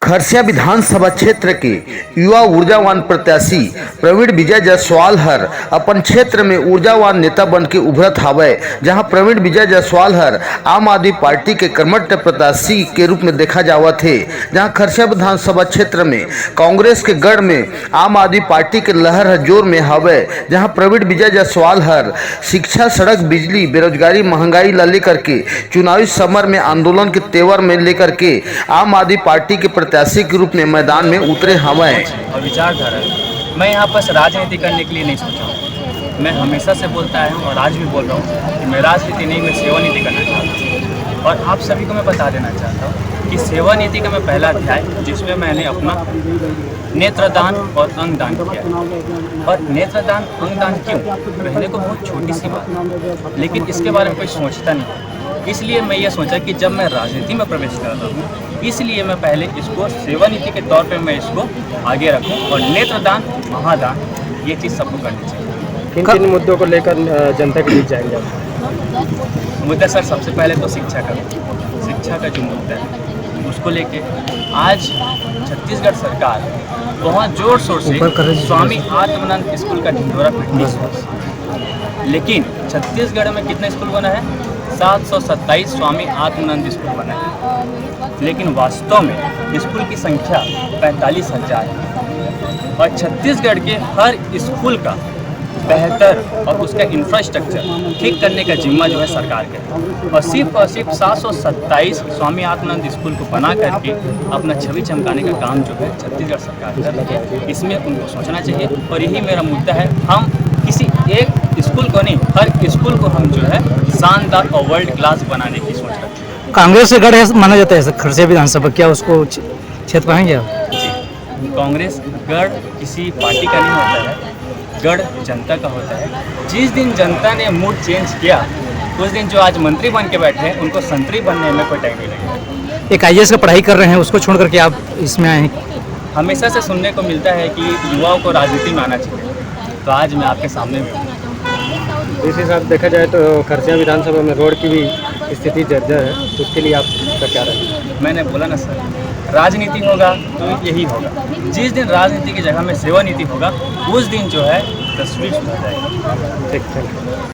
खरसिया विधानसभा क्षेत्र के युवा ऊर्जावान प्रत्याशी प्रवीण विजय जायसवाल हर अपन क्षेत्र में ऊर्जावान नेता बन के उभरत हावय। जहां प्रवीण विजय जायसवाल हर आम आदमी पार्टी के कर्मठ प्रत्याशी के रूप में देखा जावत है। जहां खरसिया विधानसभा क्षेत्र में कांग्रेस के गढ़ में आम आदमी पार्टी के लहर हर जोर में हावय। जहां प्रवीण विजय जायसवाल हर शिक्षा, सड़क, बिजली, बेरोजगारी, महंगाई ला लेकर के चुनावी समर में आंदोलन के तेवर में लेकर के आम आदमी पार्टी के प्रत्याशी के रूप में मैदान में उतरे हवय। और विचारधारा है। मैं यहाँ पर राजनीति करने के लिए नहीं सोचा हूँ। मैं हमेशा से बोलता है और आज भी बोल रहा हूँ कि मैं राजनीति नहीं, मैं सेवा नीति करना चाहता हूँ। और आप सभी को मैं बता देना चाहता हूँ कि सेवा नीति का मैं पहला अध्याय जिसमें मैंने अपना नेत्रदान और अंगदान किया। और नेत्रदान अंगदान क्यों कहने को बहुत छोटी सी बात, लेकिन इसके बारे में कोई सोचता नहीं। इसलिए मैं ये सोचा कि जब मैं राजनीति में प्रवेश कर रहा हूँ, इसलिए मैं पहले इसको सेवा नीति के तौर पे मैं इसको आगे रखूँ। और नेत्रदान, महादान, ये चीज़ सबको करनी चाहिए। किन मुद्दों को लेकर जनता के बीच जाएंगे? मुद्दा सर, सबसे पहले तो शिक्षा का जो मुद्दा है उसको लेके आज छत्तीसगढ़ सरकार बहुत जोर शोर से स्वामी आत्मानंद स्कूल का ढिंढोरा पीटती है। लेकिन छत्तीसगढ़ में कितना स्कूल बना है? 727 स्वामी आत्मानंद स्कूल बना है, लेकिन वास्तव में स्कूल की संख्या 45,000 है। और छत्तीसगढ़ के हर स्कूल का बेहतर और उसका इंफ्रास्ट्रक्चर ठीक करने का जिम्मा जो है सरकार का। और सिर्फ 727 स्वामी आत्मानंद स्कूल को बना करके अपना छवि चमकाने का काम जो है छत्तीसगढ़ सरकार कर रही है। इसमें उनको सोचना चाहिए। और यही मेरा मुद्दा है। हम किसी एक स्कूल को नहीं, हर स्कूल को हम जो है शानदार और वर्ल्ड क्लास बनाने की सोच रखते हैं। कांग्रेस से गढ़ माना जाता है खरसिया विधानसभा, क्या उसको क्षेत्र पाएंगे आप? जी, कांग्रेस गढ़ किसी पार्टी का नहीं होता है, गढ़ जनता का होता है। जिस दिन जनता ने मूड चेंज किया उस दिन जो आज मंत्री बन के बैठे हैं उनको संतरी बनने में कोई टाइम नहीं लगेगा। एक IAS का पढ़ाई कर रहे हैं, उसको छोड़ करके आप इसमें आए? हमेशा से सुनने को मिलता है कि युवाओं को राजनीति में आना चाहिए, तो आज मैं आपके सामने में हूँ। इस हिसाब से देखा जाए तो खरसिया विधानसभा में रोड की भी स्थिति जर्जर है, तो उसके लिए आपका क्या रहेगा? मैंने बोला ना सर, राजनीति होगा तो यही होगा। जिस दिन राजनीति की जगह में सेवा नीति होगा उस दिन जो है तस्वीर सुधर जाएगी। ठीक।